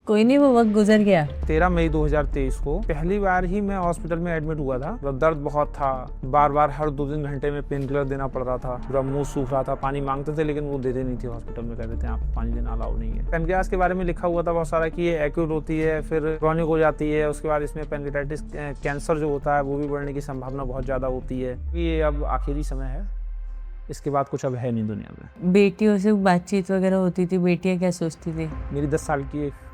कोई नहीं, वो वक्त गुजर गया। 13 मई 2023 को पहली बार ही मैं हॉस्पिटल में एडमिट हुआ था। मतलब दर्द बहुत था, बार बार हर 2-3 घंटे में पेन किलर देना पड़ रहा था, पूरा मुंह सूख रहा था। पानी मांगते थे लेकिन वो देते नहीं थे हॉस्पिटल में, कहते थे आप पानी देना अलाउ नहीं है। पेनक्रियास के बारे में लिखा हुआ था बहुत सारा कि ये एक्यूट होती है, फिर क्रॉनिक हो जाती है, उसके बाद इसमें पेनक्रियाटिस कैंसर जो होता है वो भी बढ़ने की संभावना बहुत ज़्यादा होती है। ये अब आखिरी समय है, इसके बाद कुछ अब है नहीं दुनिया में। बेटियों से बातचीत वगैरह होती थी, बेटियां क्या सोचती थी? मेरी 10 साल की एक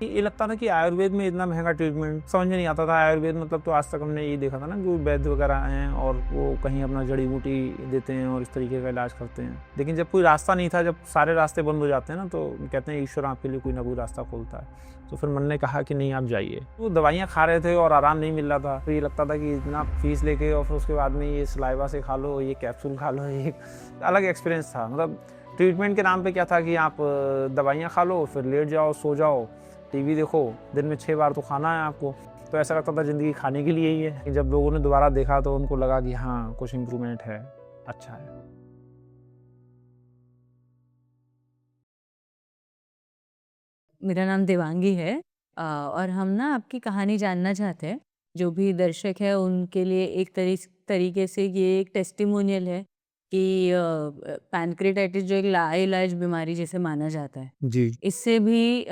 ये लगता था कि आयुर्वेद में इतना महंगा ट्रीटमेंट समझ में नहीं आता था। आयुर्वेद मतलब तो आज तक हमने यही देखा था ना कि वैद्य वगैरह हैं और वो कहीं अपना जड़ी बूटी देते हैं और इस तरीके का इलाज करते हैं। लेकिन जब कोई रास्ता नहीं था, जब सारे रास्ते बंद हो जाते हैं ना, तो कहते हैं ईश्वर आपके लिए कोई ना कोई रास्ता खोलता है। तो फिर मन ने कहा कि नहीं आप जाइए। वो दवाइयाँ खा रहे थे और आराम नहीं मिल रहा था। तो ये लगता था कि इतना फीस लेके और फिर उसके बाद में ये सलाइवा से खा लो, ये कैप्सूल खा लो, ये अलग एक्सपीरियंस था। मतलब ट्रीटमेंट के नाम पे क्या था कि आप दवाइयाँ खा लो, फिर लेट जाओ, सो जाओ, टीवी देखो, दिन में 6 बार तो खाना है आपको। तो ऐसा लगता था ज़िंदगी खाने के लिए ही है। जब लोगों ने दोबारा देखा तो उनको लगा कि हाँ कुछ इम्प्रूवमेंट है, अच्छा है। मेरा नाम देवांगी है और हम ना आपकी कहानी जानना चाहते हैं। जो भी दर्शक है उनके लिए एक तरीके से ये एक टेस्टिमोनियल है कि पैनक्रेटाइटिस जो एक लाइलाज बीमारी जैसे माना जाता है, जी। इससे भी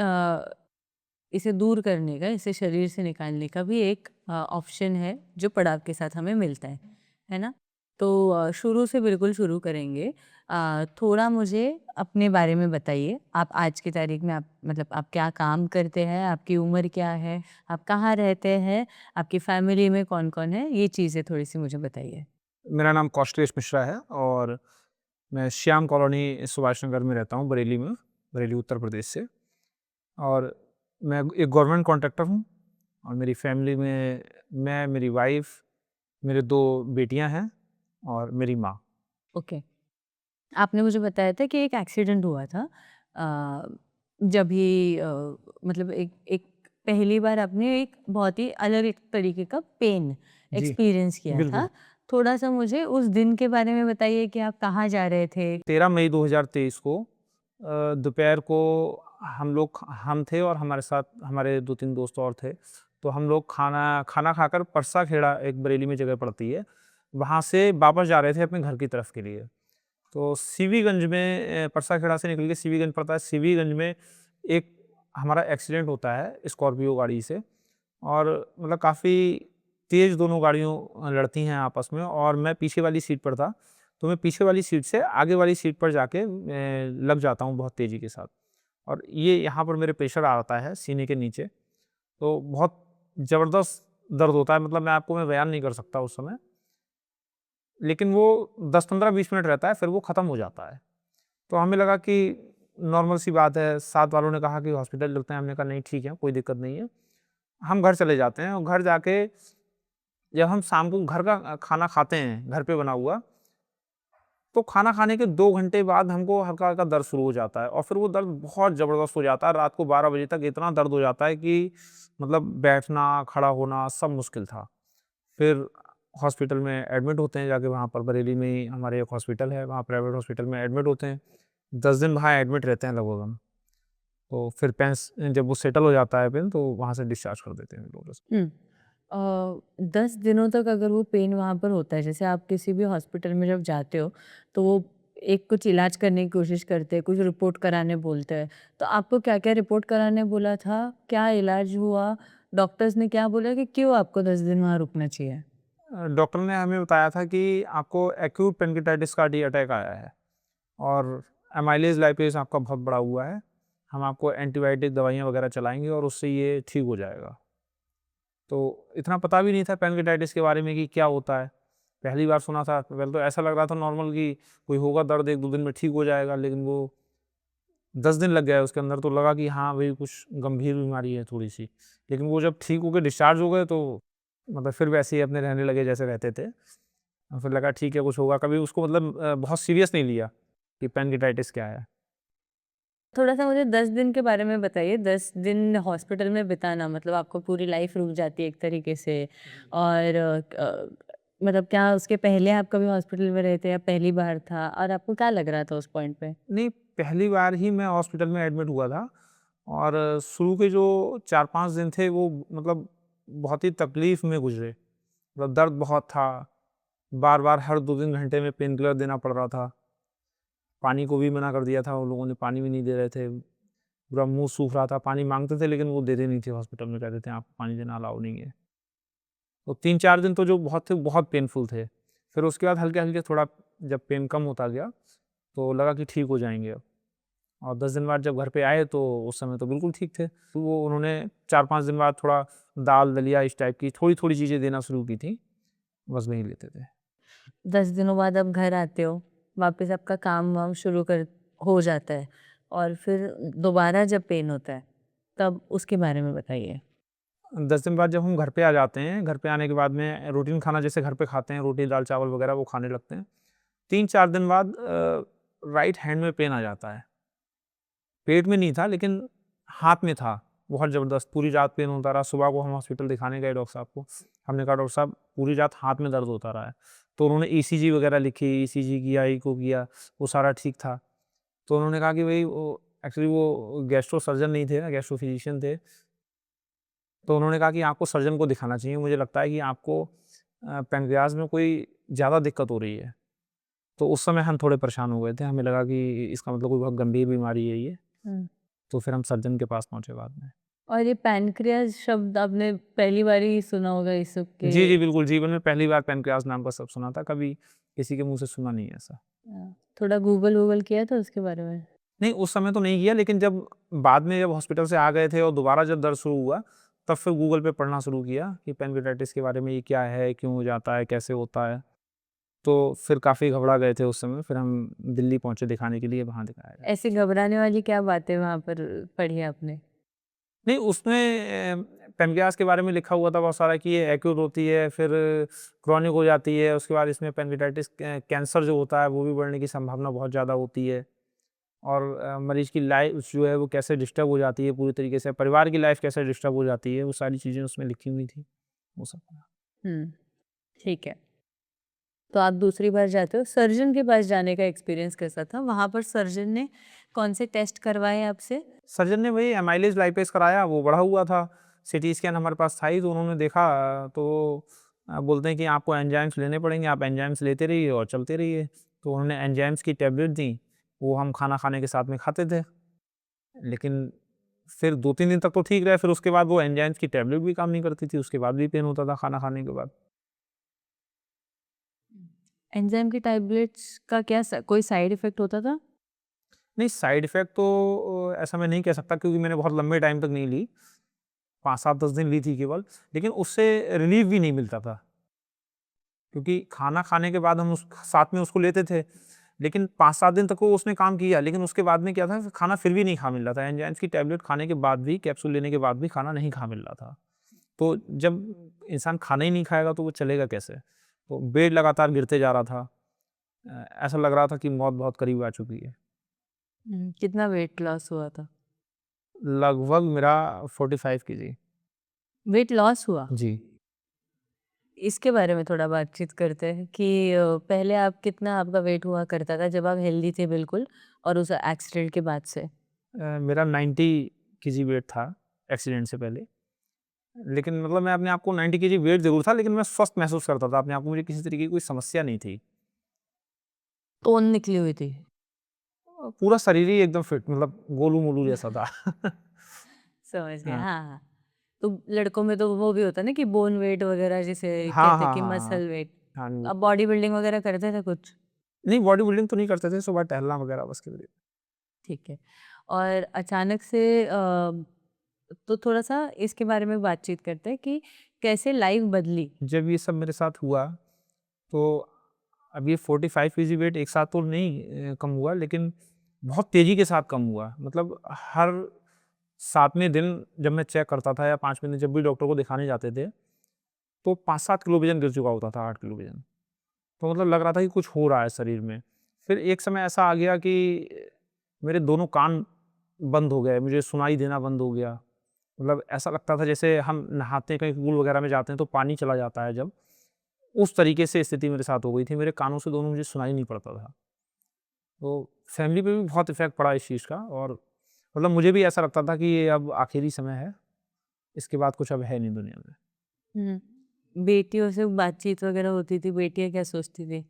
इसे दूर करने का, इसे शरीर से निकालने का भी एक ऑप्शन है जो पड़ाव के साथ हमें मिलता है ना? तो शुरू से बिल्कुल शुरू करेंगे। थोड़ा मुझे अपने बारे में बताइए। आप आज की तारीख में आप मतलब आप क्या काम करते हैं? आपकी उम्र क्या है? आप कहाँ रहते हैं? आपकी फैमिली में कौन-कौन है? ये चीज़ें थोड़ी-सी मुझे बताइए। मेरा नाम कौशलेश मिश्रा है और मैं श्याम कॉलोनी सुभाष नगर में रहता हूँ, बरेली में, बरेली उत्तर प्रदेश से। और मैं एक गवर्नमेंट कॉन्ट्रैक्टर हूँ और मेरी फैमिली में मैं, मेरी वाइफ़, मेरे 2 बेटियाँ हैं और मेरी माँ। ओके। आपने मुझे बताया था कि एक एक्सीडेंट हुआ था। जभी मतलब एक एक पहली बार आपने एक बहुत ही अलग एक तरीके का पेन जी, एक्सपीरियंस किया बिल्कुल। था। थोड़ा-सा मुझे उस दिन के बारे में बताइए कि आप कहाँ जा रहे थे? 13 मई 2023 को दोपहर को हम थे और हमारे साथ हमारे 2-3 दोस्त और थे। तो हम लोग खाना खाना खाकर परसा खेड़ा एक बरेली में जगह पड़ती है, वहाँ से वापस जा रहे थे अपने घर की तरफ के लिए। तो सीवीगंज में परसा खेड़ा से निकल के सीवीगंज पड़ता है, सीवीगंज में एक हमारा एक्सीडेंट होता है स्कॉर्पियो गाड़ी से। और मतलब काफ़ी तेज़ दोनों गाड़ियों लड़ती हैं आपस में और मैं पीछे वाली सीट पर था। तो मैं पीछे वाली सीट से आगे वाली सीट पर जाके लग जाता हूँ बहुत तेज़ी के साथ। और ये यहाँ पर मेरे प्रेशर आता है सीने के नीचे। तो बहुत ज़बरदस्त दर्द होता है, मतलब मैं बयान नहीं कर सकता उस समय। लेकिन वो 10-15-20 मिनट रहता है, फिर वो ख़त्म हो जाता है। तो हमें लगा कि नॉर्मल सी बात है, साथ वालों ने कहा कि हॉस्पिटल चलते हैं, हमने कहा नहीं ठीक है, कोई दिक्कत नहीं है। हम घर चले जाते हैं और घर जाके जब हम शाम को घर का खाना खाते हैं, घर पे बना हुआ, तो खाना खाने के 2 घंटे बाद हमको हल्का-हल्का दर्द शुरू हो जाता है और फिर वो दर्द बहुत ज़बरदस्त हो जाता है। रात को 12 बजे तक इतना दर्द हो जाता है कि मतलब बैठना, खड़ा होना सब मुश्किल था। फिर हॉस्पिटल में एडमिट होते हैं जाके, वहाँ पर बरेली में ही हमारे एक हॉस्पिटल है, वहाँ प्राइवेट हॉस्पिटल में एडमिट होते हैं। 10 दिन वहाँ एडमिट रहते हैं लगभग हम। तो फिर जब वो सेटल हो जाता है पेन, तो वहाँ से डिस्चार्ज कर देते हैं लोग। हुँ। 10 दिनों तक अगर वो पेन वहाँ पर होता है, जैसे आप किसी भी हॉस्पिटल में जब जाते हो, तो वो एक कुछ इलाज करने की कोशिश करते हैं, कुछ रिपोर्ट कराने बोलते हैं। तो आपको क्या-क्या रिपोर्ट कराने बोला था? क्या इलाज हुआ? डॉक्टर्स ने क्या बोला कि क्यों आपको 10 दिन वहाँ रुकना चाहिए? डॉक्टर ने हमें बताया था कि आपको एक्यूट पेनक्रियाटिस कार्डियक अटैक आया है और एमाइलेज लाइपेज आपका बहुत बड़ा हुआ है। हम आपको एंटीबायोटिक दवाइयाँ वगैरह चलाएँगे और उससे ये ठीक हो जाएगा। तो इतना पता भी नहीं था पेनक्रियाटाइटिस के बारे में कि क्या होता है। पहली बार सुना था, पहले तो ऐसा लग रहा था नॉर्मल कि कोई होगा दर्द 1-2 दिन में ठीक हो जाएगा, लेकिन वो 10 दिन लग गए उसके अंदर, तो लगा कि हाँ, भई कुछ गंभीर बीमारी है थोड़ी-सी। लेकिन वो जब ठीक हो के डिस्चार्ज हो गए तो मतलब फिर वैसे ही अपने रहने लगे जैसे रहते थे। और फिर लगा ठीक है कुछ होगा, कभी उसको मतलब बहुत सीरियस नहीं लिया कि पेनक्रियाटाइटिस क्या है। थोड़ा-सा मुझे 10 दिन के बारे में बताइए। 10 दिन हॉस्पिटल में बिताना मतलब आपको पूरी लाइफ रुक जाती है एक तरीके से और मतलब क्या उसके पहले आप कभी हॉस्पिटल में रहे थे या पहली बार था? और आपको क्या लग रहा था उस पॉइंट पे? नहीं, पहली बार ही मैं हॉस्पिटल में एडमिट हुआ था और शुरू के जो 4-5 दिन थे वो मतलब बहुत ही तकलीफ़ में गुज़रे। मतलब दर्द बहुत था, बार-बार हर 2-3 घंटे में पेन किलर देना पड़ रहा था। पानी को भी मना कर दिया था, वो लोगों ने पानी भी नहीं दे रहे थे। पूरा मुँह सूख रहा था, पानी माँगते थे लेकिन वो देते नहीं थे हॉस्पिटल में, कहते थे आपको पानी देना अलाउ नहीं है। तो 3-4 दिन तो जो बहुत थे, बहुत पेनफुल थे। फिर उसके बाद हल्के-हल्के थोड़ा जब पेन कम होता गया, तो लगा कि ठीक हो जाएँगे अब। और 10 दिन बाद जब घर पे आए तो उस समय तो बिल्कुल ठीक थे। तो वो उन्होंने 4-5 दिन बाद थोड़ा दाल, दलिया इस टाइप की थोड़ी-थोड़ी चीज़ें देना शुरू की थी, बस वही लेते थे। 10 दिनों बाद आप घर आते हो, वापस आपका काम-वाम शुरू कर हो जाता है और फिर दोबारा जब पेन होता है, तब उसके बारे में बताइए? 10 दिन बाद जब हम घर पे आ जाते हैं, घर पे आने के बाद में रूटीन खाना जैसे घर पे खाते हैं, रोटी, दाल, चावल वगैरह वो खाने लगते हैं। 3-4 दिन बाद राइट हैंड में पेन आ जाता है। पेट में नहीं था लेकिन हाथ में था, बहुत ज़बरदस्त, पूरी रात पेन होता रहा। सुबह को हम हॉस्पिटल दिखाने गए डॉक्टर साहब को। हमने कहा डॉक्टर साहब पूरी रात हाथ में दर्द होता रहा है। तो उन्होंने ईसीजी वगैरह लिखी, ईसीजी किया, ईको किया, वो सारा ठीक था। तो उन्होंने कहा कि भई वो एक्चुअली वो गैस्ट्रो सर्जन नहीं थे, गैस्ट्रो फिजिशियन थे। तो उन्होंने कहा कि आपको सर्जन को दिखाना चाहिए, मुझे लगता है कि आपको पैनक्रियाज़ में कोई ज़्यादा दिक्कत हो रही है। तो उस समय हम थोड़े परेशान हो गए थे, हमें लगा कि इसका मतलब कोई बहुत गंभीर बीमारी है ये। हुँ। तो फिर हम सर्जन के पास पहुँचे बाद में। और ये पैनक्रियाज़ शब्द आपने पहली बार ही सुना होगा इस सब के। जी, जी, बिल्कुल, जीवन में पहली बार पैनक्रियाज़ नाम का शब्द सुना था, कभी किसी के मुँह से सुना नहीं है ऐसा। थोड़ा गूगल-वूगल किया था उसके बारे में? नहीं, उस समय तो नहीं किया लेकिन जब बाद में जब हॉस्पिटल से आ गए थे और दोबारा जब दर्द शुरू हुआ, तब फिर गूगल पे पढ़ना शुरू किया कि पैनक्रियाटाइटिस के बारे में ये क्या है, क्यों हो जाता है, कैसे होता है? तो फिर काफ़ी घबरा गए थे उस समय, फिर हम दिल्ली पहुँचे दिखाने के लिए, वहाँ दिखाया जाके। ऐसी घबराने वाली क्या बातें वहाँ पर पढ़ी आपने? नहीं, उसमें पैनक्रियाज़ के बारे में लिखा हुआ था बहुत सारा कि ये एक्यूट होती है, फिर क्रॉनिक हो जाती है, उसके बाद इसमें पैनक्रियाटाइटिस कैंसर जो होता है, वो भी बढ़ने की संभावना बहुत ज़्यादा होती है और मरीज़ की लाइफ़ जो है वो कैसे डिस्टर्ब हो जाती है पूरी तरीके से, परिवार की लाइफ़ कैसे डिस्टर्ब हो जाती है, वो सारी चीज़ें उसमें लिखी हुई थी, वो सब पढ़ा। हुँ, ठीक है। तो आप दूसरी बार जाते हो, सर्जन के पास जाने का एक्सपीरियंस कैसा था? वहाँ पर सर्जन ने कौन से टेस्ट करवाए आपसे? सर्जन ने वही एमाइलेज लाइपेज कराया, वो बढ़ा हुआ था, सीटी स्कैन हमारे पास था ही तो उन्होंने देखा तो बोलते हैं कि आपको एंजाइम्स लेने पड़ेंगे, आप एंजाइम्स लेते रहिए और चलते रहिए। तो उन्होंने एंजाइम्स की टैबलेट दी, वो हम खाना खाने के साथ में खाते थे। लेकिन फिर 2-3 दिन तक तो ठीक रहे, फिर उसके बाद वो एंजाइम्स की टैबलेट भी काम नहीं करती थी, उसके बाद भी पेन होता था खाना खाने के बाद। एंजाइम की टैबलेट्स का क्या कोई साइड इफ़ेक्ट होता था? नहीं, साइड इफ़ेक्ट तो ऐसा मैं नहीं कह सकता क्योंकि मैंने बहुत लंबे टाइम तक नहीं ली, 5, 7, 10 दिन ली थी केवल, लेकिन उससे रिलीफ़ भी नहीं मिलता था। क्योंकि खाना खाने के बाद हम उस साथ में उसको लेते थे, लेकिन 5-7 दिन तक वो उसने काम किया, लेकिन उसके बाद में क्या था, खाना फिर भी नहीं खा मिल रहा था। एंजाइम्स की टैबलेट खाने के बाद भी, कैप्सूल लेने के बाद भी खाना नहीं खा मिल रहा था। तो जब इंसान खाना ही नहीं खाएगा तो वो चलेगा कैसे? तो वेट लगातार गिरते जा रहा था। ऐसा लग रहा था कि मौत बहुत करीब आ चुकी है। कितना वेट लॉस हुआ था? लगभग मेरा 45 केजी। वेट लॉस हुआ? जी। इसके बारे में थोड़ा बातचीत करते हैं कि पहले आप कितना आपका वेट हुआ करता था जब आप हेल्दी थे बिल्कुल और उस एक्सीडेंट के बाद से? मेरा 90 केजी वेट था एक्सीडेंट से पहले। लेकिन मतलब मैं अपने आप को 90 केजी वेट ज़रूर था, लेकिन मैं स्वस्थ महसूस करता था अपने आप को, मुझे किसी तरीके की कोई समस्या नहीं थी। टोन निकली हुई थी। पूरा शरीर ही एकदम फिट मतलब गोलू-मोलू जैसा था। समझ गए, हाँ। हाँ, हाँ। तो लड़कों में तो वो भी होता है ना कि बोन वेट वगैरह जिसे हाँ, कहते हैं हाँ, कि हाँ, हाँ। Muscle weight. हाँ जी। आप बॉडी बिल्डिंग वगैरह करते थे कुछ? नहीं बॉडी बिल्डिंग तो नहीं करते थे, सुबह टहलना वगैरह बस के लिए। ठीक है। और अचानक से तो थोड़ा-सा इसके बारे में बातचीत करते हैं कि कैसे लाइफ बदली? जब ये सब मेरे साथ हुआ, तो अब ये 45 केजी वेट एक साथ तो नहीं कम हुआ, लेकिन बहुत तेज़ी के साथ कम हुआ। मतलब हर 7वें दिन जब मैं चेक करता था या 5वें दिन जब भी डॉक्टर को दिखाने जाते थे, तो 5-7 किलो वज़न गिर चुका होता था, 8 किलो वज़न। तो मतलब लग रहा था कि कुछ हो रहा है शरीर में। फिर एक समय ऐसा आ गया कि मेरे दोनों कान बंद हो गए, मुझे सुनाई देना बंद हो गया। मतलब ऐसा लगता था जैसे हम नहाते हैं, कहीं पूल वगैरह में जाते हैं तो पानी चला जाता है जब, उस तरीके से स्थिति मेरे साथ हो गई थी। मेरे कानों से दोनों मुझे सुनाई नहीं पड़ता था। तो फैमिली पे भी बहुत इफ़ेक्ट पड़ा इस चीज़ का और मतलब मुझे भी ऐसा लगता था कि ये अब आखिरी समय है, इसके बाद कुछ अब है नहीं दुनिया में। बेटियों से बातचीत वगैरह होती थी, बेटियाँ क्या सोचती थी?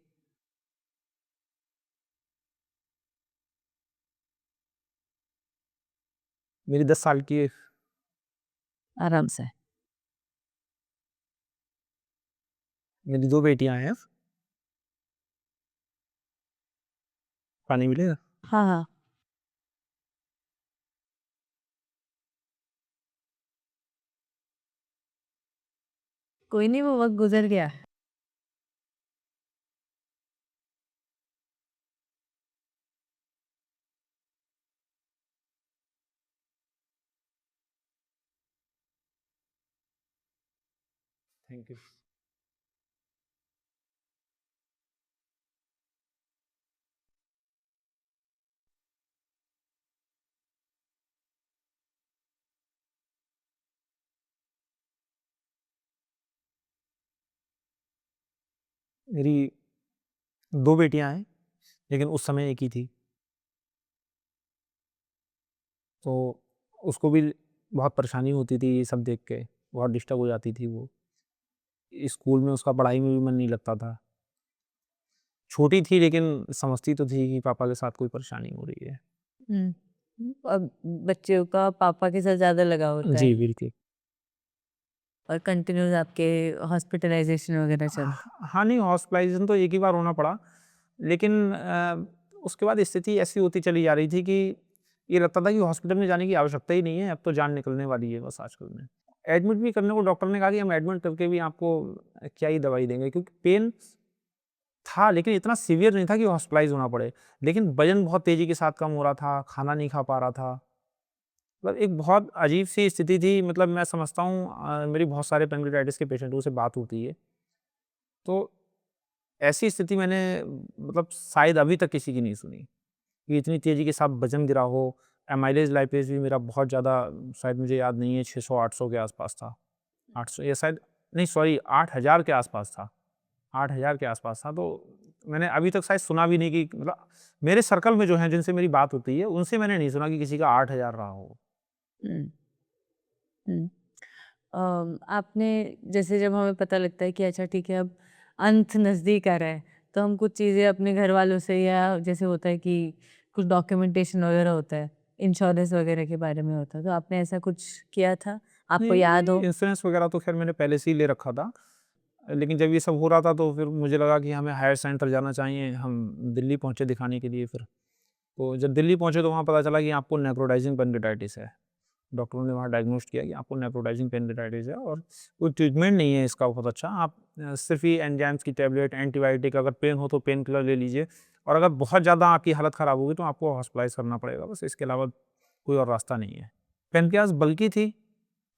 मेरी 10 साल की आराम से। मेरी 2 बेटियाँ हैं। पानी मिलेगा? हाँ, हाँ। कोई नहीं, वो वक़्त गुज़र गया। Thank you. मेरी 2 बेटियाँ हैं, लेकिन उस समय 1 ही थी। तो उसको भी बहुत परेशानी होती थी ये सब देख के, बहुत डिस्टर्ब हो जाती थी वो। स्कूल में उसका पढ़ाई में भी मन नहीं लगता था। छोटी थी लेकिन समझती तो थी कि पापा के साथ कोई परेशानी हो रही है। हुँ। अब बच्चों का पापा के साथ ज़्यादा लगाव होता है जी, बिल्कुल। और कंटिन्यूअस आपके हॉस्पिटलाइज़ेशन वगैरह चल। हाँ, नहीं हॉस्पिटलाइज़ेशन तो 1 ही बार होना पड़ा, लेकिन उसके बाद स्थिति ऐसी होती चली जा रही थी कि ये लगता था कि हॉस्पिटल में जाने की आवश्यकता ही नहीं है, अब तो जान निकलने वाली है बस आजकल में। एडमिट भी करने को डॉक्टर ने कहा कि हम एडमिट करके भी आपको क्या ही दवाई देंगे, क्योंकि पेन था लेकिन इतना सीवियर नहीं था कि हॉस्पिटलाइज़ होना पड़े। लेकिन वज़न बहुत तेज़ी के साथ कम हो रहा था, खाना नहीं खा पा रहा था। मतलब एक बहुत अजीब-सी स्थिति थी, मतलब मैं समझता हूँ मेरी बहुत सारे पेनक्रियाटाइटिस के पेशेंटों से बात होती है। तो ऐसी स्थिति मैंने मतलब शायद अभी तक किसी की नहीं सुनी, कि इतनी तेज़ी के साथ वज़न गिरा हो। एमाइलेज लाइपेज भी मेरा बहुत ज़्यादा, शायद मुझे याद नहीं है, 600-800 के आस-पास था। 800 या शायद नहीं, सॉरी, 8000 के आस-पास था। 8000 के आस-पास था, तो मैंने अभी तक शायद सुना भी नहीं कि मतलब मेरे सर्कल में जो हैं जिनसे मेरी बात होती है, उनसे मैंने नहीं सुना कि किसी का 8000 रहा हो। हुँ, हुँ। आपने जैसे जब हमें पता लगता है कि अच्छा ठीक है, अब अंत नज़दीक आ रहा है, तो हम कुछ चीज़ें अपने घर वालों से, या जैसे होता है कि कुछ डॉक्यूमेंटेशन वगैरह होता है, इंश्योरेंस वगैरह के बारे में होता है, तो आपने ऐसा कुछ किया था? आपको याद नहीं, हो? इंश्योरेंस वगैरह तो ख़ैर मैंने पहले से ही ले रखा था। लेकिन जब ये सब हो रहा था तो फिर मुझे लगा कि हमें हायर सेंटर जाना चाहिए। हम दिल्ली पहुँचे दिखाने के लिए फिर। तो जब दिल्ली पहुँचे तो वहाँ पता चला कि आपको नेफ्रोटाइज़िंग पेनक्रियाटाइटिस है। डॉक्टरों ने वहाँ डायग्नोस्ट किया कि आपको नेफ्रोटाइज़िंग पेनक्रियाटाइटिस है और कोई ट्रीटमेंट नहीं है इसका बहुत अच्छा। आप सिर्फ़ ये एंजाइम्स की टैबलेट, एंटीबायोटिक, अगर पेन हो तो पेन किलर ले लीजिए, और अगर बहुत ज़्यादा आपकी हालत ख़राब होगी तो आपको हॉस्पिटलाइज़ करना पड़ेगा। बस इसके अलावा कोई और रास्ता नहीं है। पेनक्रियाज़ बल्की थी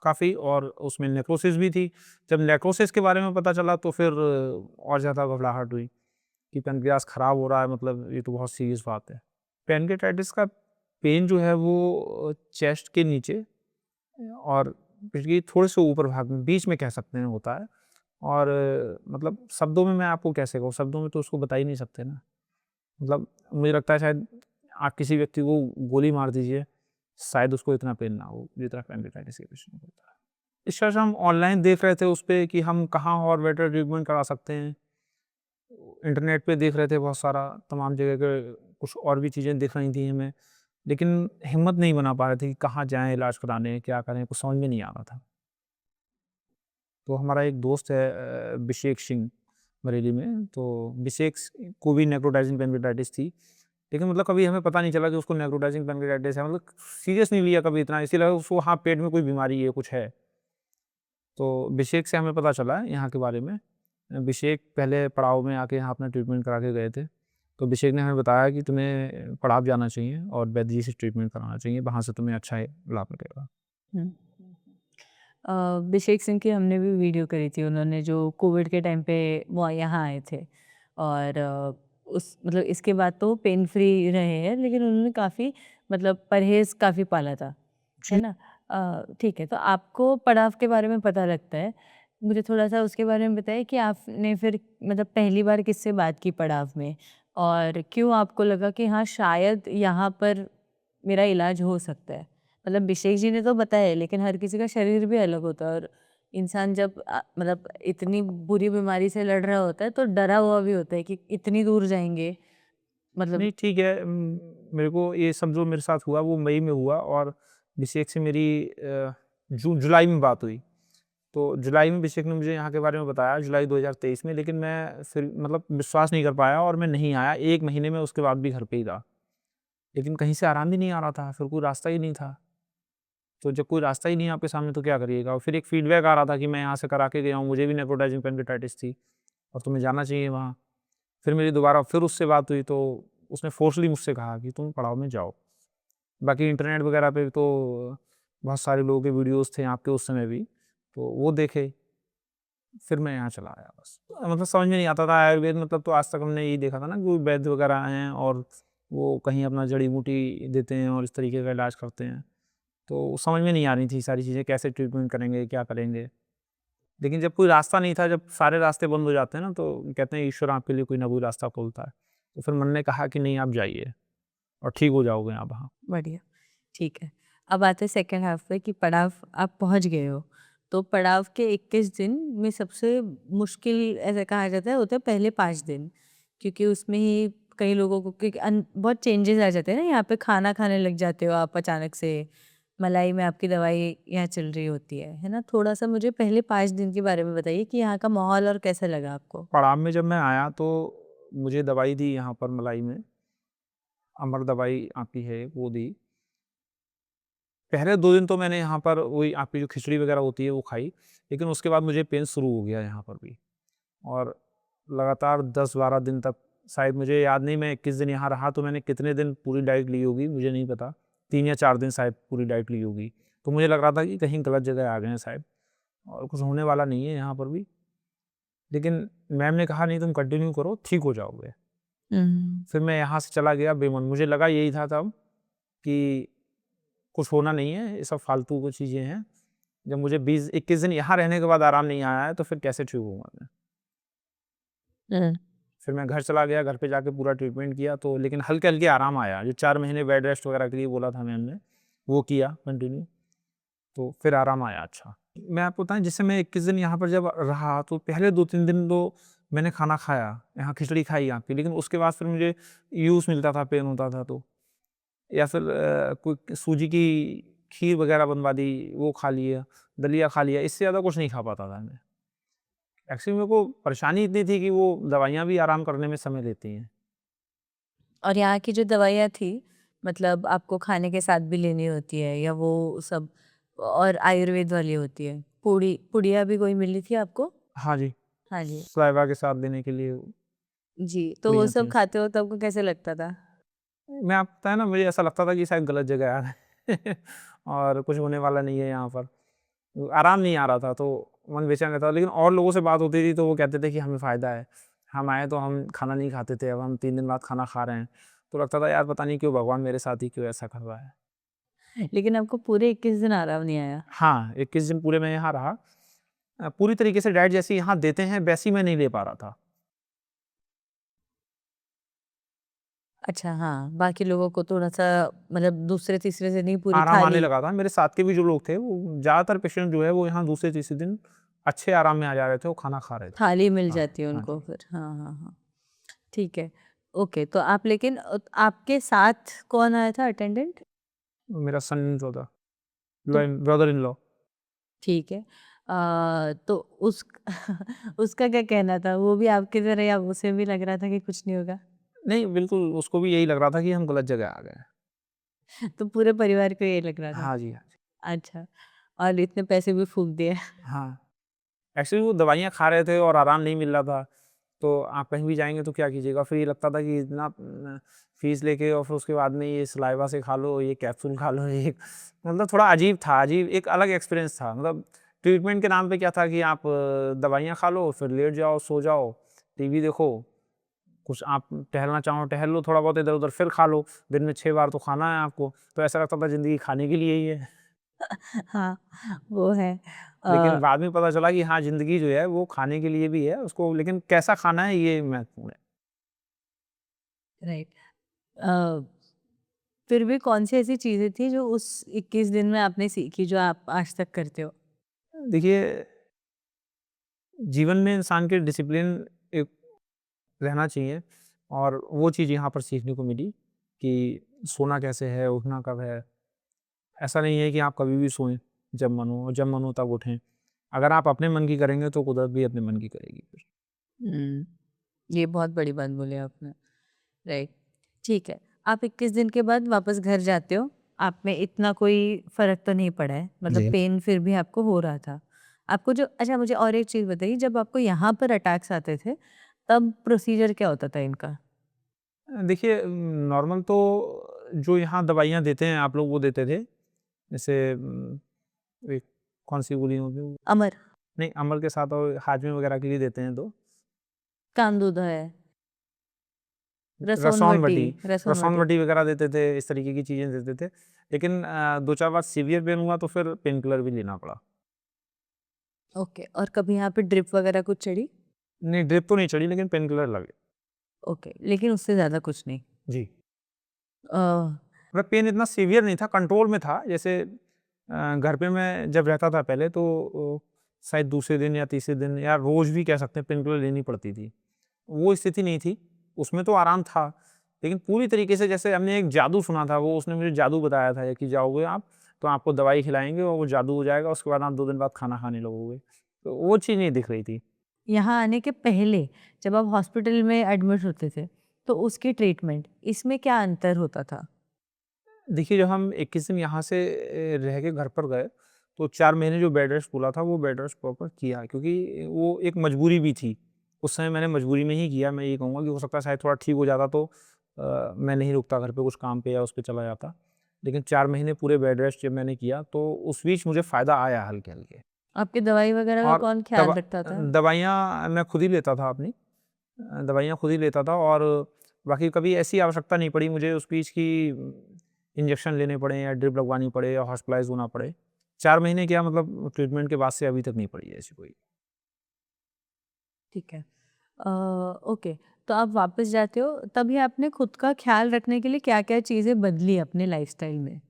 काफ़ी, और उसमें नेक्रोसिस भी थी। जब नेक्रोसिस के बारे में पता चला तो फिर और ज़्यादा घबराहट हुई कि पेनक्रियाज़ ख़राब हो रहा है, मतलब ये तो बहुत सीरियस बात है। पेनक्रियाटाइटिस का पेन जो है वो चेस्ट के नीचे और पेट के थोड़े से ऊपर भाग में, बीच में कह सकते हैं, होता है। और मतलब शब्दों में मैं आपको कैसे कहूँ, शब्दों में तो उसको बता ही नहीं सकते ना। मतलब मुझे लगता है शायद आप किसी व्यक्ति को गोली मार दीजिए, शायद उसको इतना पेन ना हो जितना पेनक्रियाटाइटिस के पेशेंट को होता है। इस वजह से हम ऑनलाइन देख रहे थे उस पे कि हम कहाँ और बेटर ट्रीटमेंट करा सकते हैं। इंटरनेट पे देख रहे थे बहुत सारा, तमाम जगह के कुछ और भी चीज़ें दिख रही थी हमें, लेकिन हिम्मत नहीं बना पा रहे थे कि कहाँ जाएँ इलाज कराने, क्या करें, कुछ समझ में नहीं आ रहा था। तो हमारा एक दोस्त है अभिषेक सिंह, बरेली में, तो अभिषेक को भी नेक्रोटाइज़िंग पेनक्रियाटाइटिस थी। लेकिन मतलब कभी हमें पता नहीं चला कि उसको नेक्रोटाइज़िंग पेनक्रियाटाइटिस है, मतलब सीरियस नहीं लिया कभी इतना, इसीलिए लगा उसको हाँ, पेट में कोई बीमारी है, कुछ है। तो अभिषेक से हमें पता चला यहाँ के बारे में। अभिषेक पहले पड़ाव में आके यहाँ अपना ट्रीटमेंट करा के गए थे। तो अभिषेक ने हमें बताया कि तुम्हें पड़ाव जाना चाहिए और वैद्य जी से ट्रीटमेंट कराना चाहिए, वहाँ से तुम्हें अच्छा लाभ मिलेगा। हुँ। अभिषेक सिंह की हमने भी वीडियो करी थी, उन्होंने जो कोविड के टाइम पे वो यहाँ आए थे, और उस मतलब इसके बाद तो पेन फ्री रहे हैं, लेकिन उन्होंने काफ़ी मतलब परहेज़ काफ़ी पाला था, है जी। ना? ठीक है, तो आपको पड़ाव के बारे में पता लगता है। मुझे थोड़ा-सा उसके बारे में बताइए कि आपने फिर मतलब पहली बार किससे बात की पड़ाव में? और क्यों आपको लगा कि हाँ, शायद यहाँ पर मेरा इलाज हो सकता है। मतलब अभिषेक जी ने तो बताया है, लेकिन हर किसी का शरीर भी अलग होता है और इंसान जब मतलब इतनी बुरी बीमारी से लड़ रहा होता है तो डरा हुआ भी होता है कि इतनी दूर जाएँगे, मतलब नहीं ठीक है, मेरे को ये सब जो मेरे साथ हुआ वो मई में हुआ और अभिषेक से मेरी जुलाई में बात हुई। तो जुलाई में अभिषेक ने मुझे यहाँ के बारे में बताया, जुलाई 2023 में, लेकिन मैं फिर मतलब विश्वास नहीं कर पाया और मैं नहीं आया। 1 महीने में उसके बाद भी घर पे ही था। लेकिन कहीं से आराम भी नहीं आ रहा था, फिर कोई रास्ता ही नहीं था। तो जब कोई रास्ता ही नहीं है आपके सामने तो क्या करिएगा? और फिर एक फीडबैक आ रहा था कि मैं यहाँ से करा के गया हूँ, मुझे भी नेफ्रोटाइटिस पेनक्लेटाइटिस थी और तुम्हें जाना चाहिए वहाँ। फिर मेरी दोबारा फिर उससे बात हुई तो उसने फ़ोर्सली मुझसे कहा कि तुम पड़ाव में जाओ। बाकी इंटरनेट वगैरह पे तो बहुत सारे लोगों के वीडियोज़ थे आपके उस समय भी, तो वो देखे, फिर मैं यहाँ चला आया बस। मतलब समझ में नहीं आता था आयुर्वेद, मतलब तो आज तक हमने यही देखा था ना कि वैद्य वगैरह हैं और वो कहीं अपना जड़ी-बूटी देते हैं और इस तरीके का इलाज करते हैं। तो समझ में नहीं आ रही थी सारी चीज़ें, कैसे ट्रीटमेंट करेंगे, क्या करेंगे? लेकिन जब कोई रास्ता नहीं था, जब सारे रास्ते बंद हो जाते हैं ना, तो कहते हैं ईश्वर आपके लिए कोई ना कोई रास्ता खोलता है। तो फिर मन ने कहा कि नहीं आप जाइए और ठीक हो जाओगे आप वहाँ। बढ़िया, ठीक है। अब आते हैं सेकंड हाफ पे कि पड़ाव आप पहुँच गए हो। तो पड़ाव के 21 दिन में सबसे मुश्किल ऐसा कहा जाता है होता है पहले 5 दिन। क्योंकि उसमें ही कई लोगों को क्योंकि बहुत चेंजेस आ जाते हैं ना, यहाँ पे खाना खाने लग जाते हो आप अचानक से। मलाई में आपकी दवाई यहाँ चल रही होती है ना? थोड़ा-सा मुझे पहले 5 दिन के बारे में बताइए कि यहाँ का माहौल और कैसा लगा आपको? पड़ाव में जब मैं आया तो मुझे दवाई दी यहाँ पर मलाई में, अमर दवाई आती है वो दी। पहले 2 दिन तो मैंने यहाँ पर वही आपकी जो खिचड़ी वगैरह होती है वो खाई, लेकिन उसके बाद मुझे पेन शुरू हो गया यहाँ पर भी और लगातार 10-12 दिन तक, शायद मुझे याद नहीं मैं 21 दिन यहाँ रहा तो मैंने कितने दिन पूरी डाइट ली होगी मुझे नहीं पता। 3 या 4 दिन शायद पूरी डाइट ली होगी। तो मुझे लग रहा था कि कहीं गलत जगह आ गए हैं शायद और कुछ होने वाला नहीं है यहाँ पर भी। लेकिन मैम ने कहा नहीं तुम कंटिन्यू करो, ठीक हो जाओगे। हुँ। फिर मैं यहाँ से चला गया बेमन, मुझे लगा यही था तब कि कुछ होना नहीं है, ये सब फालतू की चीज़ें हैं। जब मुझे 20-21 दिन यहाँ रहने के बाद आराम नहीं आया है तो फिर कैसे ठीक होऊँगा मैं? हुँ। फिर मैं घर चला गया, घर पे जाके पूरा ट्रीटमेंट किया तो लेकिन हल्के-हल्के आराम आया। जो 4 महीने बेड रेस्ट वगैरह के लिए बोला था मैम ने, वो किया कंटिन्यू, तो फिर आराम आया अच्छा। मैं आपको बताऊँ जैसे मैं 21 दिन यहाँ पर जब रहा तो पहले 2-3 दिन तो मैंने खाना खाया, यहाँ खिचड़ी खाई आपकी, लेकिन उसके बाद फिर मुझे यूज़ मिलता था, पेन होता था तो। या फिर कोई सूजी की खीर वगैरह बनवा दी, वो खा लिया, दलिया खा लिया, इससे ज़्यादा कुछ नहीं खा पाता था मैं। एक्चुअली मेरे को परेशानी इतनी थी कि वो दवाइयाँ भी आराम करने में समय लेती हैं। और यहाँ की जो दवाइयाँ थी, मतलब आपको खाने के साथ भी लेनी होती है या वो सब और आयुर्वेद वाली होती है? पुड़िया भी कोई मिली थी आपको? हाँ जी, हाँ जी। सलाइवा के साथ देने के लिए जी, तो वो पुड़ियाँ सब थी। खाते वक़्त आपको कैसे लगता था? मैं आपको बताया ना मुझे ऐसा लगता था कि शायद गलत जगह आ गए और कुछ होने वाला नहीं है यहाँ पर। आराम नहीं आ रहा था तो मन बेचैन रहता था, लेकिन और लोगों से बात होती थी तो वो कहते थे कि हमें फ़ायदा है। हम आए तो हम खाना नहीं खाते थे, अब हम 3 दिन बाद खाना खा रहे हैं। तो लगता था यार पता नहीं क्यों भगवान मेरे साथ ही क्यों ऐसा कर रहा है। लेकिन आपको पूरे 21 दिन आराम नहीं आया? हाँ, 21 दिन पूरे मैं यहाँ रहा। पूरी तरीके से डाइट जैसी यहाँ देते हैं वैसी मैं नहीं ले पा रहा था। अच्छा हाँ, बाकी लोगों को थोड़ा-सा मतलब दूसरे-तीसरे दिन ही पूरी आराम आने थाली लगा था। मेरे साथ के भी जो लोग थे वो ज़्यादातर पेशेंट जो है वो यहाँ दूसरे तीसरे दिन अच्छे आराम में आ जा रहे थे, वो खाना खा रहे थे। थाली मिल हाँ, जाती है हाँ उनको जी। फिर। हाँ, हाँ, हाँ। ठीक है। ओके, तो आप लेकिन आपके साथ कौन आया था अटेंडेंट? मेरा सन इन लॉ था, तो ब्रदर इन लॉ। ठीक है। तो उस उसका क्या कहना था? वो भी आपकी तरह या उसे भी लग रहा था कि कुछ नहीं होगा? नहीं, बिल्कुल उसको भी यही लग रहा था कि हम गलत जगह आ गए हैं। तो पूरे परिवार को यही लग रहा था? हाँ जी, हाँ जी। अच्छा, और इतने पैसे भी फूँक दिए। हाँ, एक्चुअली वो दवाइयाँ खा रहे थे और आराम नहीं मिल रहा था, तो आप कहीं भी जाएँगे तो क्या कीजिएगा? फिर ये लगता था कि इतना फीस लेके और फिर उसके बाद में ये सलाइवा से खा लो, ये कैप्सूल खा लो, ये मतलब थोड़ा अजीब था, अजीब एक अलग एक्सपीरियंस था। मतलब ट्रीटमेंट के नाम पे क्या था कि आप दवाइयाँ खा लो, फिर लेट जाओ, सो जाओ, टीवी देखो, कुछ आप टहलना चाहो टहल लो थोड़ा बहुत इधर-उधर, फिर खा लो। दिन में 6 बार तो खाना है आपको, तो ऐसा लगता था ज़िंदगी खाने के लिए ही है। हाँ, वो है। लेकिन अ, बाद में पता चला कि हाँ, ज़िंदगी जो है वो खाने के लिए भी है, उसको लेकिन कैसा खाना है ये महत्वपूर्ण है। राइट। अ फिर भी कौन-सी ऐसी चीज़ें थी जो उस 21 दिन में आपने सीखी जो आप आज तक करते हो? देखिए, जीवन में इंसान के डिसिप्लिन एक रहना चाहिए और वो चीज़ यहाँ पर सीखने को मिली कि सोना कैसे है, उठना कब है। ऐसा नहीं है कि आप कभी भी सोएँ, जब मन हो और जब मन हो तब उठें। अगर आप अपने मन की करेंगे तो कुदरत भी अपने मन की करेगी फिर। हुँ। ये बहुत बड़ी बात बोली आपने। राइट, ठीक है। आप 21 दिन के बाद वापस घर जाते हो, आप में इतना कोई फ़र्क तो नहीं पड़ा है, मतलब जी। पेन फिर भी आपको हो रहा था। आपको जो अच्छा मुझे और एक चीज़ बताइए, जब आपको यहाँ पर अटैक्स आते थे, तब प्रोसीजर क्या होता था इनका? देखिए, नॉर्मल तो जो यहाँ दवाइयाँ देते हैं आप लोग वो देते थे। जैसे एक कौन-सी गोली होती है वो? अमर, नहीं, अमल के साथ और हाजमे वगैरह के लिए देते हैं 2। कामदूदा है, रसौंवटी, रसोनवटी। रसौंवटी वगैरह देते थे, इस तरीके की चीज़ें देते थे। लेकिन 2-4 बार सीवियर पेन हुआ तो फिर पेन किलर भी लेना पड़ा। ओके, और कभी यहाँ पे ड्रिप वगैरह कुछ चढ़ी? नहीं, ड्रिप तो नहीं चढ़ी लेकिन पेन किलर लगे। ओके, लेकिन उससे ज़्यादा कुछ नहीं। जी। अ, मतलब पेन इतना सीवियर नहीं था, कंट्रोल में था। जैसे घर पे मैं जब रहता था पहले तो शायद दूसरे दिन या तीसरे दिन या रोज़ भी कह सकते हैं पेन किलर लेनी पड़ती थी। वो स्थिति नहीं थी, उसमें तो आराम था। लेकिन पूरी तरीके से जैसे हमने एक जादू सुना था, वो उसने मुझे जादू बताया था कि जाओगे आप, तो आपको दवाई खिलाएँगे और वो जादू हो जाएगा, उसके बाद आप 2 दिन बाद खाना खाने लगोगे। तो वो चीज़ नहीं दिख रही थी। यहाँ आने के पहले जब आप हॉस्पिटल में एडमिट होते थे, तो उसकी ट्रीटमेंट, इसमें क्या अंतर होता था? देखिए, जब हम 21 दिन यहाँ से रह के घर पर गए, तो 4 महीने जो बेड रेस्ट बोला था, वो बेड रेस्ट प्रॉपर किया क्योंकि वो एक मजबूरी भी थी। उस समय मैंने मजबूरी में ही किया, मैं ये कहूँगा कि हो सकता है शायद थोड़ा ठीक हो जाता तो मैं नहीं रुकता घर पे कुछ काम पे या उस पे चला जाता। लेकिन 4 महीने पूरे बेड रेस्ट जब मैंने किया, तो उस बीच मुझे फ़ायदा आया हल्के-हल्के आपकी दवाई वगैरह का और कौन ख़्याल रखता था? दवाइयाँ मैं खुद ही लेता था अपनी। दवाइयाँ खुद ही लेता था और बाकी कभी ऐसी आवश्यकता नहीं पड़ी मुझे उस बीच की इंजेक्शन लेने पड़े या ड्रिप लगवानी पड़े या हॉस्पिटलाइज़ होना पड़े। 4 महीने क्या मतलब ट्रीटमेंट के बाद से अभी तक नहीं पड़ी है ऐसी कोई। ठीक है। ओके, तो आप वापस जाते हो, तभी आपने खुद का ख़्याल रखने के लिए क्या-क्या चीज़ें बदली अपने लाइफ़स्टाइल में?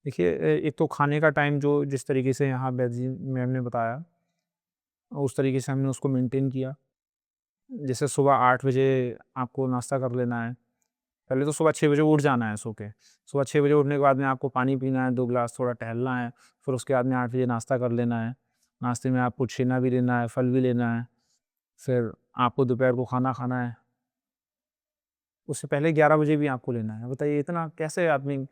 देखिए, एक तो खाने का टाइम जो जिस तरीके से यहाँ बैजी मैम ने बताया, उस तरीके से हमने उसको मेंटेन किया। जैसे सुबह 8 बजे आपको नाश्ता कर लेना है। पहले तो सुबह 6 बजे उठ जाना है सो के। सुबह 6 बजे उठने के बाद में आपको पानी पीना है 2 गिलास, थोड़ा टहलना है। फिर उसके बाद में 8 बजे नाश्ता कर लेना है। नाश्ते में आपको छेना भी लेना है, फल भी लेना है। फिर आपको दोपहर को खाना खाना है। उससे पहले 11 बजे भी आपको लेना है। बताइए इतना कैसे आदमी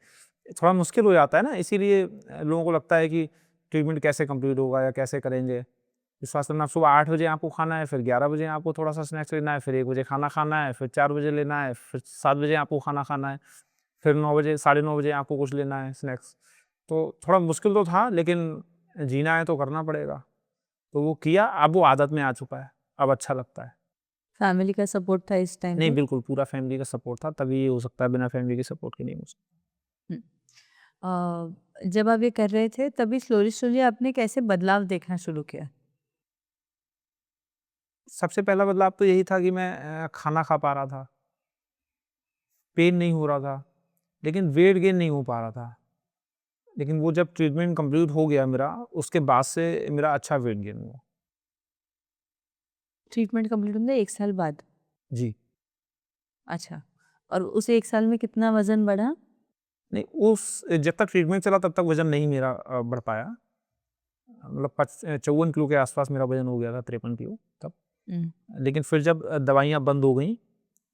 थोड़ा मुश्किल हो जाता है ना, इसीलिए लोगों को लगता है कि ट्रीटमेंट कैसे कंप्लीट होगा या कैसे करेंगे। विश्वास करना, सुबह 8 बजे आपको खाना है, फिर 11 बजे आपको थोड़ा-सा स्नैक्स लेना है, फिर 1 बजे खाना खाना है, फिर 4 बजे लेना है, फिर 7 बजे आपको खाना खाना है, फिर 9 बजे, साढ़े 9 बजे आपको कुछ लेना है स्नैक्स। तो थोड़ा मुश्किल तो था, लेकिन जीना है तो करना पड़ेगा। तो वो किया, अब वो आदत में आ चुका है, अब अच्छा लगता है। फैमिली का सपोर्ट था इस टाइम नहीं, पे? बिल्कुल पूरा फैमिली का सपोर्ट था, तभी ये हो सकता है, बिना फैमिली के सपोर्ट के नहीं हो सकता। हुँ। जब आप ये कर रहे थे, तभी स्लोली-स्लोली आपने कैसे बदलाव देखना शुरू किया? सबसे पहला बदलाव तो यही था कि मैं खाना खा पा रहा था, पेन नहीं हो रहा था, लेकिन वेट गेन नहीं हो पा रहा था। लेकिन वो जब ट्रीटमेंट कंप्लीट हो गया मेरा, उसके बाद से मेरा अच्छा वेट गेन हुआ। ट्रीटमेंट कंप्लीट होने 1 साल बाद? जी। अच्छा, और उस 1 साल में कितना वज़न बढ़ा? नहीं, उस जब तक ट्रीटमेंट चला तब तक वज़न नहीं मेरा बढ़ पाया। मतलब 54 किलो के आस-पास मेरा वज़न हो गया था, 53 किलो तब। हुँ। लेकिन फिर जब दवाइयाँ बंद हो गईं,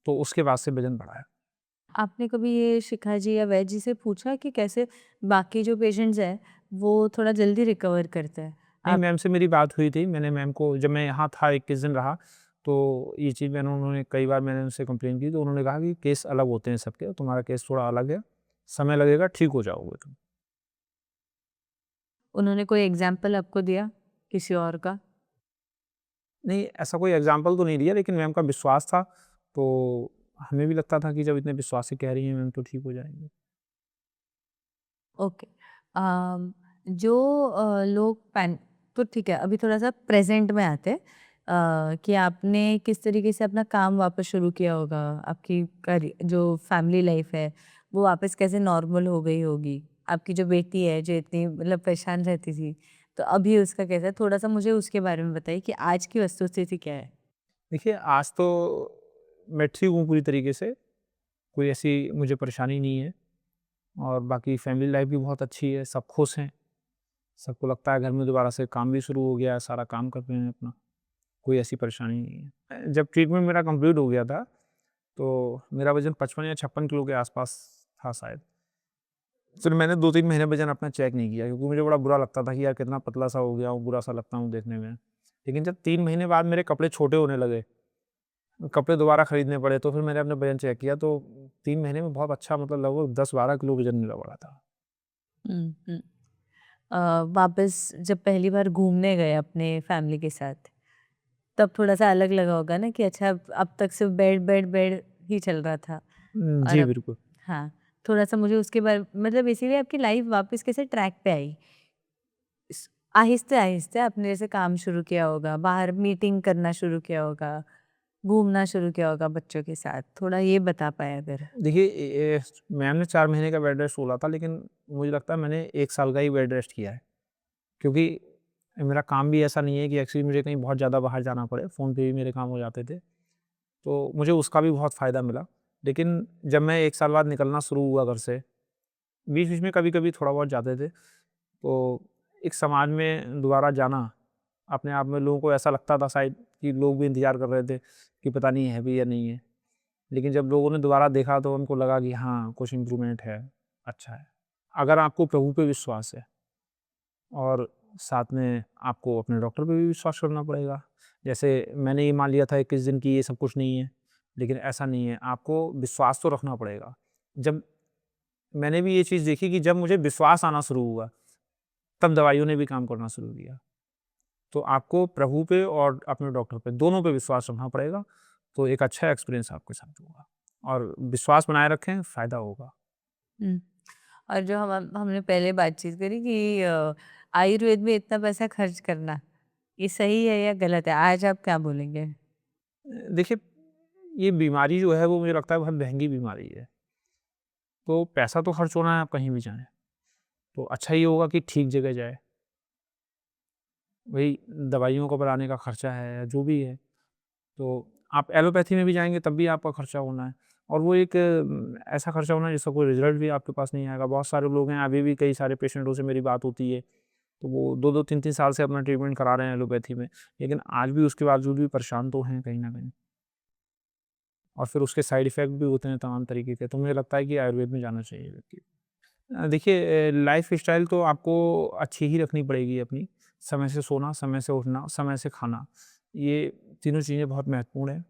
तो उसके बाद से वज़न बढ़ा है। आपने कभी ये शिखा जी या वैद्य जी से पूछा कि कैसे बाकी जो पेशेंट्स हैं, वो थोड़ा जल्दी रिकवर करते हैं? नहीं, आप मैम से मेरी बात हुई थी। मैंने मैम को जब मैं यहाँ था 21 दिन रहा, तो ये चीज़ उन्होंने कई बार मैंने उनसे कंप्लेन की, तो उन्होंने कहा कि केस अलग होते हैं सबके, तुम्हारा केस थोड़ा अलग है, समय लगेगा, ठीक हो जाओगे तुम। उन्होंने कोई एग्ज़ाम्पल आपको दिया, किसी और का? नहीं, ऐसा कोई एग्ज़ाम्पल तो नहीं दिया, लेकिन मैम का विश्वास था, तो हमें भी लगता था कि जब इतने विश्वास से कह रही हैं मैम तो ठीक हो जाएँगे। ओके। जो लोग पैन तो ठीक है, अभी थोड़ा-सा प्रेज़ेंट में आते हैं, कि आपने किस तरीके से अपना काम वापस शुरू किया होगा, आपकी जो फैमिली लाइफ़ है, वो वापस कैसे नॉर्मल हो गई होगी? आपकी जो बेटी है जो इतनी मतलब परेशान रहती थी, तो अभी उसका कैसा है? थोड़ा-सा मुझे उसके बारे में बताइए कि आज की वस्तुस्थिति क्या है? देखिए, आज तो मैं ठीक हूँ पूरी तरीके से, कोई ऐसी मुझे परेशानी नहीं है और बाकी फैमिली लाइफ़ भी बहुत अच्छी है, सब खुश हैं। सबको लगता है घर में दोबारा से काम भी शुरू हो गया है, सारा काम कर रहे हैं अपना, कोई ऐसी परेशानी नहीं है। जब ट्रीटमेंट मेरा कंप्लीट हो गया था, तो मेरा वज़न 55 या 56 किलो के आस-पास था शायद। फिर मैंने 2-3 महीने वज़न अपना चेक नहीं किया क्योंकि मुझे बड़ा बुरा लगता था कि यार कितना पतला-सा हो गया हूँ, बुरा-सा लगता हूँ देखने में। लेकिन जब 3 महीने बाद मेरे कपड़े छोटे होने लगे, कपड़े दोबारा खरीदने पड़े, तो फिर मैंने अपना वज़न चेक किया तो 3 महीने में बहुत अच्छा मतलब लगभग 10-12 किलो वज़न मेरा बढ़ा था। हुँ, हुँ। वापस जब पहली बार घूमने गए अपने फैमिली के साथ, तब थोड़ा-सा अलग लगा होगा ना कि अच्छा अब तक सिर्फ़ बेड, बेड, बेड ही चल रहा था और जी, अब बिल्कुल। हाँ, थोड़ा-सा मुझे उसके बारे मतलब इसीलिए आपकी लाइफ़ वापस कैसे ट्रैक पे आई? स आहिस्ते-आहिस्ते आपने जैसे काम शुरू किया होगा, बाहर मीटिंग करना शुरू किया होगा, घूमना शुरू किया होगा बच्चों के साथ, थोड़ा ये बता पाएँ अगर? देखिए मैंने 4 महीने का बेड रेस्ट बोला था लेकिन मुझे लगता है मैंने 1 साल का ही बेड रेस्ट किया है। क्योंकि मेरा काम भी ऐसा नहीं है कि एक्चुअली मुझे कहीं बहुत ज़्यादा बाहर जाना पड़े, फ़ोन पे भी मेरे काम हो जाते थे। तो मुझे उसका भी बहुत फ़ायदा मिला। लेकिन जब मैं 1 साल बाद निकलना शुरू हुआ घर से, बीच-बीच में कभी-कभी थोड़ा बहुत जाते थे। तो एक समाज में दोबारा जाना, अपने आप में लोगों को ऐसा लगता था शायद कि लोग भी इंतज़ार कर रहे थे कि पता नहीं है भी या नहीं है। लेकिन जब लोगों ने दोबारा देखा तो उनको लगा कि हाँ, कुछ इम्प्रूवमेंट है, अच्छा है। अगर आपको प्रभु पे विश्वास है और साथ में आपको अपने डॉक्टर पे भी विश्वास करना पड़ेगा। जैसे मैंने ये मान लिया था 21 दिन कि ये सब कुछ नहीं है, लेकिन ऐसा नहीं है, आपको विश्वास तो रखना पड़ेगा। जब मैंने भी ये चीज़ देखी कि जब मुझे विश्वास आना शुरू हुआ, तब दवाइयों ने भी काम करना शुरू किया। तो आपको प्रभु पे और अपने डॉक्टर पे, दोनों पे विश्वास रखना पड़ेगा, तो एक अच्छा एक्सपीरियंस आपके साथ होगा और विश्वास बनाए रखें, फ़ायदा होगा। हुँ। और जो हमने पहले बातचीत करी कि आयुर्वेद में इतना पैसा खर्च करना, ये सही है या गलत है? आज आप क्या बोलेंगे? देखिए, ये बीमारी जो है वो मुझे लगता है बहुत महँगी बीमारी है। तो पैसा तो खर्च होना है, आप कहीं भी जाएँ। तो अच्छा ये होगा कि ठीक जगह जाएँ। वही दवाइयों को बढ़ाने का खर्चा है या जो भी है, तो आप एलोपैथी में भी जाएँगे तब भी आपका खर्चा होना है और वो एक ऐसा खर्चा होना है जिसका कोई रिज़ल्ट भी आपके पास नहीं आएगा। बहुत सारे लोग हैं, अभी भी कई सारे पेशेंटों से मेरी बात होती है, तो वो 2-2 3-3 साल से अपना ट्रीटमेंट करा रहे हैं एलोपैथी में, लेकिन आज भी उसके बावजूद भी परेशान तो हैं कहीं न कहीं और फिर उसके साइड इफ़ेक्ट भी होते हैं तमाम तरीके के। तो मुझे लगता है कि आयुर्वेद में जाना चाहिए व्यक्ति को। देखिए लाइफ़स्टाइल तो आपको अच्छी ही रखनी पड़ेगी अपनी। समय से सोना, समय से उठना, समय से खाना, ये तीनों चीज़ें बहुत महत्वपूर्ण हैं।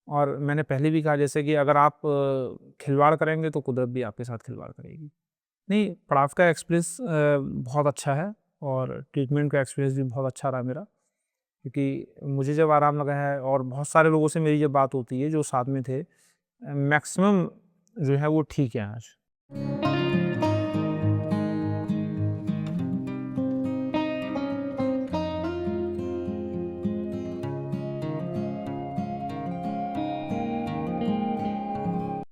और मैंने पहले भी कहा जैसे कि अगर आप खिलवाड़ करेंगे तो कुदरत भी आपके साथ खिलवाड़ करेगी। नहीं, पड़ाव का एक्सपीरियंस बहुत अच्छा है और ट्रीटमेंट का एक्सपीरियंस भी बहुत अच्छा रहा मेरा। क्योंकि मुझे जब आराम लगा है और बहुत सारे लोगों से मेरी जब बात होती है जो साथ में थे, मैक्सिमम जो है वो ठीक है आज।